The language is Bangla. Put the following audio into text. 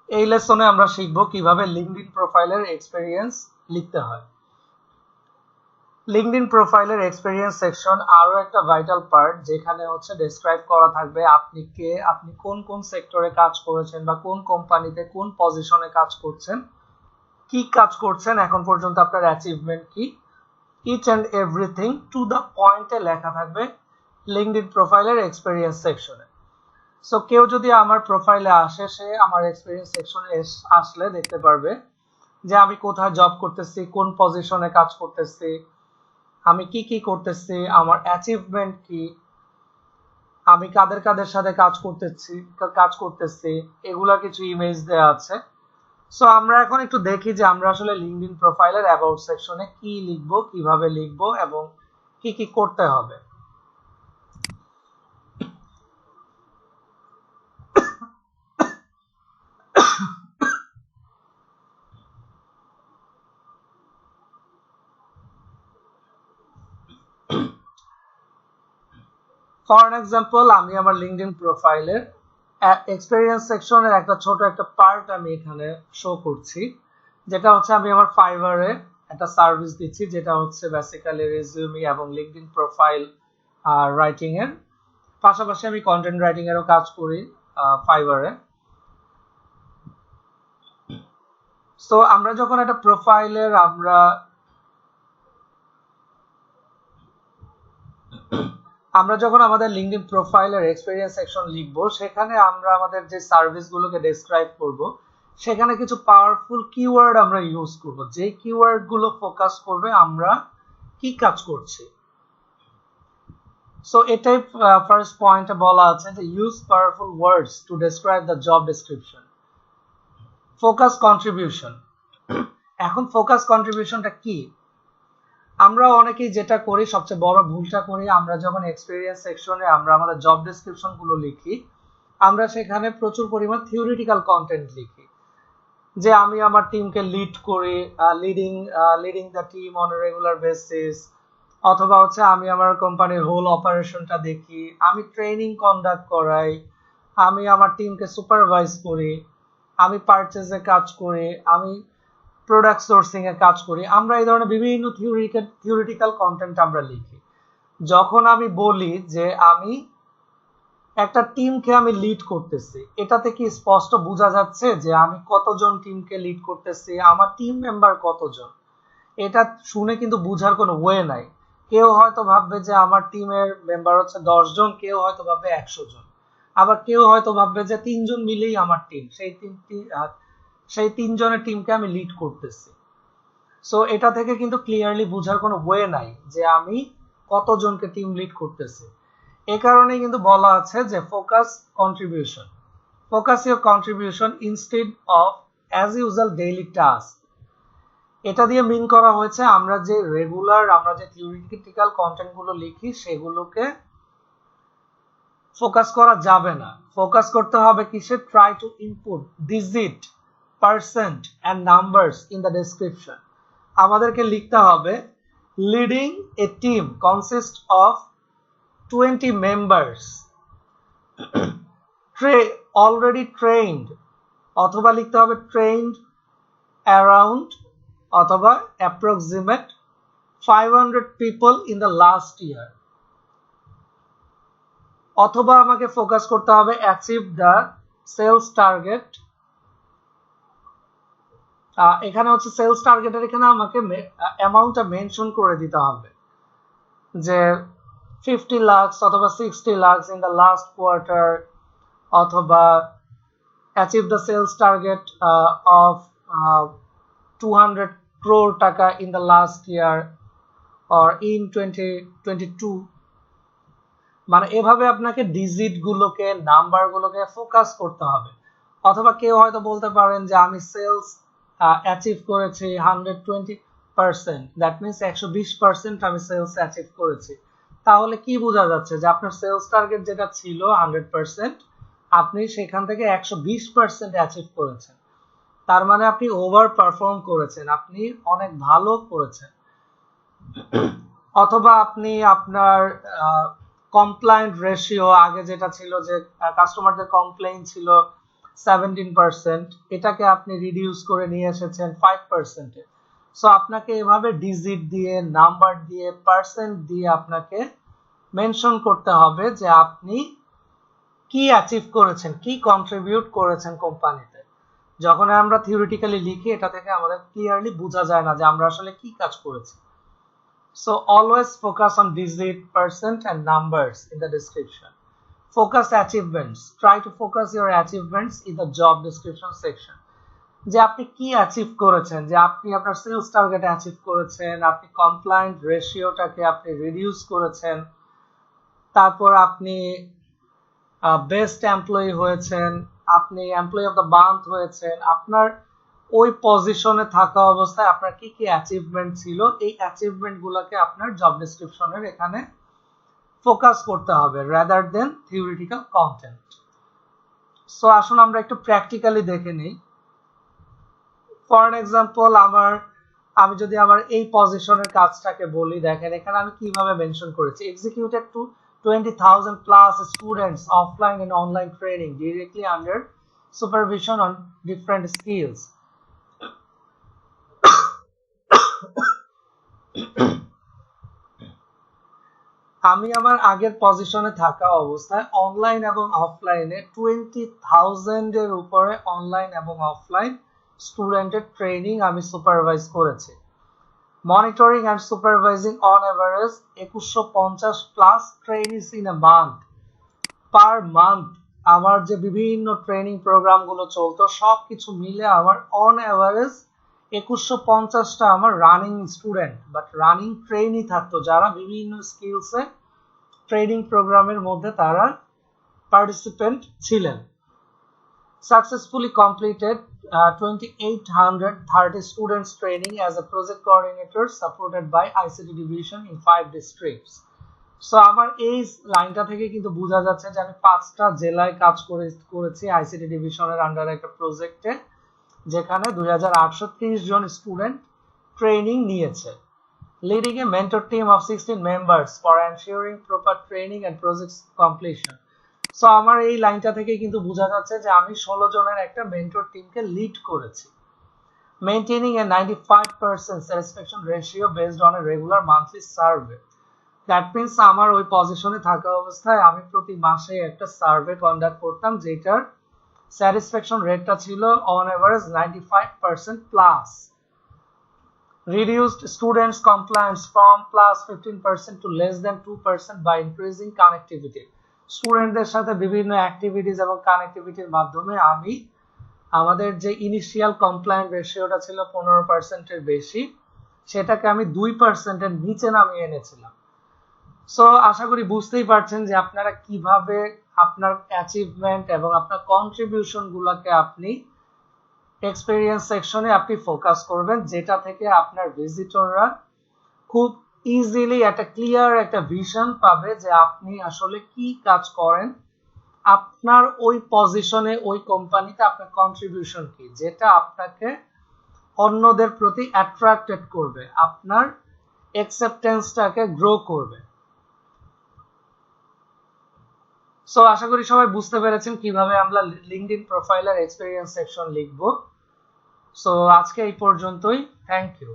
এই লেসনে আমরা শিখব কিভাবে লিঙ্কডইন প্রোফাইলের এক্সপেরিয়েন্স লিখতে হয়। লিঙ্কডইন প্রোফাইলের এক্সপেরিয়েন্স সেকশন আরো একটা ভাইটাল পার্ট, যেখানে হচ্ছে ডেসক্রাইব করা থাকবে আপনি কে, আপনি কোন কোন সেক্টরে কাজ করেছেন বা কোন কোম্পানিতে কোন পজিশনে কাজ করছেন, কি কাজ করছেন এখন পর্যন্ত, আপনার অ্যাচিভমেন্ট কি, each and everything to the পয়েন্টে লেখা থাকবে লিঙ্কডইন প্রোফাইলের এক্সপেরিয়েন্স সেকশনে। সো কেউ যদি আমার প্রোফাইলে আসে, সে আমার এক্সপেরিয়েন্স সেকশনে আসলে দেখতে পারবে যে আমি কোথায় জব করতেছি, কোন পজিশনে কাজ করতেছি, আমি কি কি করতেছি, আমার অ্যাচিভমেন্ট কি, আমি কাদের কাদের সাথে কাজ করতেছি এগুলা কিছু ইমেজ দেওয়া আছে। সো আমরা এখন একটু দেখি যে আমরা আসলে লিঙ্কডইন প্রোফাইলের অ্যাবাউট সেকশনে কি লিখবো, কিভাবে লিখবো এবং কি কি করতে হবে। ফর এক্সাম্পল, আমি আমার লিঙ্কডইন প্রোফাইলের এক্সপেরিয়েন্স সেকশনের একটা ছোট একটা পার্ট আমি এখানে শো করছি, যেটা হচ্ছে আমি আমার ফাইবারে একটা সার্ভিস দিচ্ছি, যেটা হচ্ছে বেসিক্যালি রেজিউমি এবং লিঙ্কডইন প্রোফাইল রাইটিং এর পাশাপাশি আমি কন্টেন্ট রাইটিং এরও কাজ করি ফাইবারে। সো আমরা যখন একটা প্রোফাইলের আমরা যখন আমাদের লিঙ্কডইন প্রোফাইলের এক্সপেরিয়েন্স সেকশন লিখবো, সেখানে আমরা আমাদের যে সার্ভিসগুলোকে ডেসক্রাইব করব, সেখানে কিছু পাওয়ারফুল কিওয়ার্ড আমরা ইউজ করব, যে কিওয়ার্ড গুলো ফোকাস করবে আমরা কি কাজ করছি। সো এটাই ফার্স্ট পয়েন্টে বলা আছে যে use powerful words to describe the job description. Focus contribution. এখন ফোকাস কন্ট্রিবিউশনটা কি? আমরা অনেকেই যেটা করি, সবচেয়ে বড় ভুলটা করি, আমরা যখন এক্সপেরিয়েন্স সেকশনে আমরা আমাদের জব ডেসক্রিপশন গুলো লিখি, আমরা সেখানে প্রচুর পরিমাণ থিওরিটিক্যাল কন্টেন্ট লিখি, যে আমি আমার টিমকে লিড করি, leading the team on regular basis, অথবা হচ্ছে আমি আমার কোম্পানির হোল অপারেশনটা দেখি, আমি ট্রেনিং কন্ডাক্ট করাই, আমি আমার টিমকে সুপারভাইজ করি, আমি পারচেজে কাজ করি, আমি প্রোডাক্ট সোর্সিং এ কাজ করি। আমরা এই ধরনের বিভিন্ন থিওরিটিক্যাল কন্টেন্ট আমরা লিখি। যখন আমি বলি যে আমি একটা টিমকে আমি লিড করতেছি, এটাতে কি স্পষ্ট বোঝা যাচ্ছে যে আমি কতজন টিমকে লিড করতেছি, আমার টিম মেম্বার কতজন? এটা শুনে কিন্তু বোঝার কোনো ওয়ে নাই। কেউ হয়তো ভাববে যে আমার টিমের মেম্বার হচ্ছে 10 জন, কেউ হয়তো ভাববে 100 জন, আবার কেউ হয়তো ভাববে যে 3 জন মিলেই আমার টিম, সেই 3 জনের টিমকে আমি লিড করতেছি। সো এটা থেকে কিন্তু ক্লিয়ারলি বোঝার কোনো ওয়ে নাই যে আমি কতজনকে টিম লিড করতেছি। এ কারণে কিন্তু বলা আছে যে focus contribution, focus your contribution instead of as usual daily task. এটা দিয়ে মিন করা হয়েছে আমরা যে থিওরিটিক্যাল কন্টেন্ট গুলো লিখি, সেগুলোকে ফোকাস করা যাবে না। ফোকাস করতে হবে কিসে? Try to input digit, percent and numbers in the description. আমাদেরকে লিখতে হবে leading a team consist of 20 members, already trained, অথবা লিখতে হবে trained around অথবা approximate 500 people in the last year, অথবা আমাকে ফোকাস করতে হবে achieve the sales target। এখানে হচ্ছে সেলস টার্গেটের এখানে আমাকে অ্যামাউন্টটা মেনশন করে দিতে হবে যে 50 lakhs অথবা 60 lakhs in the last quarter, অথবা achieve the sales target of 200 crore টাকা in the last year or in 2022। মানে এভাবে আপনাকে ডিজিট গুলোকে, নাম্বার গুলোকে ফোকাস করতে হবে। অথবা কেউ হয়তো বলতে পারেন যে আমি সেলস অ্যাচিভ করেছি 120%, দ্যাট মিনস 120% আমি সেলস অ্যাচিভ করেছি। তাহলে কি বোঝা যাচ্ছে যে আপনার সেলস টার্গেট যেটা ছিল 100%, আপনি সেখান থেকে 120% অ্যাচিভ করেছেন। তার মানে আপনি ওভার পারফর্ম করেছেন, আপনি অনেক ভালো করেছেন। অথবা আপনি আপনার কমপ্লায়েন্ট রেশিও, আগে যেটা ছিল যে কাস্টমারদের কমপ্লেইন ছিল 17%, এটাকে আপনি রিডিউস করে নিয়ে এসেছেন 5%। সো আপনাকে এভাবে ডিজিট দিয়ে, নাম্বার দিয়ে, পার্সেন্ট দিয়ে আপনাকে মেনশন করতে হবে যে আপনি কি অ্যাচিভ করেছেন, কি কন্ট্রিবিউট করেছেন কোম্পানিতে। যখন আমরা থিওরিটিক্যালি লিখি, এটা থেকে আমাদের ক্লিয়ারলি বোঝা যায় না যে আমরা আসলে কি কাজ করেছি। So always focus on digit, percent and numbers in the description. Focus achievements. Try to focus your achievements in the job description section. যে আপনি কি অ্যাচিভ করেছেন, যে আপনি আপনার সেলস টার্গেট অ্যাচিভ করেছেন, আপনি কমপ্লায়েন্ট রেশিওটাকে আপনি রিডিউস করেছেন, তারপর আপনি বেস্ট এমপ্লয়ি হয়েছেন, আপনি এমপ্লয়ি অফ দ্য মান্থ হয়েছেন, আপনার ওই পজিশনে থাকা অবস্থায় আপনার কি কি অ্যাচিভমেন্ট ছিল, এই অ্যাচিভমেন্ট গুলোকে আপনার জব ডেসক্রিপশনের এখানে ফোকাস করতে হবে rather than theoretical content. So আসুন আমরা একটু প্র্যাকটিক্যালি দেখে নিই। ফর এক্সাম্পল, আমি যদি আমার এই পজিশনের কাজটাকে বলি, দেখেন এখানে আমি কিভাবে মেনশন করেছি, executed two 20,000 plus students offline and online training directly under supervision on different skills. আমি আমার আগের পজিশনে থাকা অবস্থায় অনলাইন এবং অফলাইনে 20,000 এর উপরে অনলাইন এবং অফলাইন স্টুডেন্টের ট্রেনিং আমি সুপারভাইজ করেছি। Monitoring and supervising on average 2150 plus trainings in a month. Per month আমার যে বিভিন্ন ট্রেনিং প্রোগ্রামগুলো চলতো সবকিছু মিলে আমার অন এভারেজ 2150টা আমার running student but running trainee থাকতো, যারা বিভিন্ন স্কিলসে ট্রেনিং প্রোগ্রামের মধ্যে তারা পার্টিসিপেন্ট ছিলেন। Successfully completed 2,830 students training as a project coordinator supported by ICT division in 5 districts. So আমার এই লাইনটা থেকে কিন্তু বোঝা যাচ্ছে যে আমি 5টা জেলায় কাজ করেছি আইসিটি ডিভিশনের আন্ডারে একটা প্রজেক্টে, যেখানে 2,830 জন স্টুডেন্ট ট্রেনিং নিয়েছে। Leading a mentor team of 16 members for ensuring proper training and project completion. So আমার এই লাইনটা থেকে কিন্তু বোঝা যাচ্ছে যে আমি 16 জনের একটা মেন্টর টিমকে লিড করেছি। Maintaining A 95% satisfaction ratio based on a regular monthly survey. That means আমার ওই পজিশনে থাকা অবস্থায় আমি প্রতি মাসে একটা সার্ভে কন্ডাক্ট করতাম, যেটার স্যাটিসফ্যাকশন রেটটা ছিল on average 95% plus. Reduced students' compliance from plus 15% to less than 2% by increasing connectivity. স্টুডেন্টদের সাথে বিভিন্ন অ্যাক্টিভিটিস এবং কানেক্টিভিটির মাধ্যমে আমি আমাদের যে ইনিশিয়াল কমপ্লায়েন্ট রেশিওটা ছিল 15% এর বেশি, সেটাকে আমি 2% এর নিচে নামিয়ে এনেছিলাম। সো আশা করি বুঝতেই পারছেন যে আপনারা কিভাবে আপনার অ্যাচিভমেন্ট এবং আপনার কন্ট্রিবিউশন গুলাকে আপনি এক্সপেরিয়েন্স সেকশনে আপনি ফোকাস করবেন, যেটা থেকে আপনার ভিজিটররা খুব ইজিলি একটা ক্লিয়ার একটা ভিশন পাবে যে আপনি আসলে কি কাজ করেন, আপনার ওই পজিশনে ওই কোম্পানিতে আপনার কন্ট্রিবিউশন কি, যেটা আপনাকে অন্যদের প্রতি অ্যাট্রাক্টেড করবে, আপনার অ্যাকসেপ্টেন্সটাকে গ্রো করবে। সো আশা করি সবাই বুঝতে পেরেছেন কিভাবে আমরা লিঙ্কডইন প্রোফাইলের এক্সপেরিয়েন্স সেকশন লিখব। সো আজকে এই পর্যন্তই, থ্যাংক ইউ।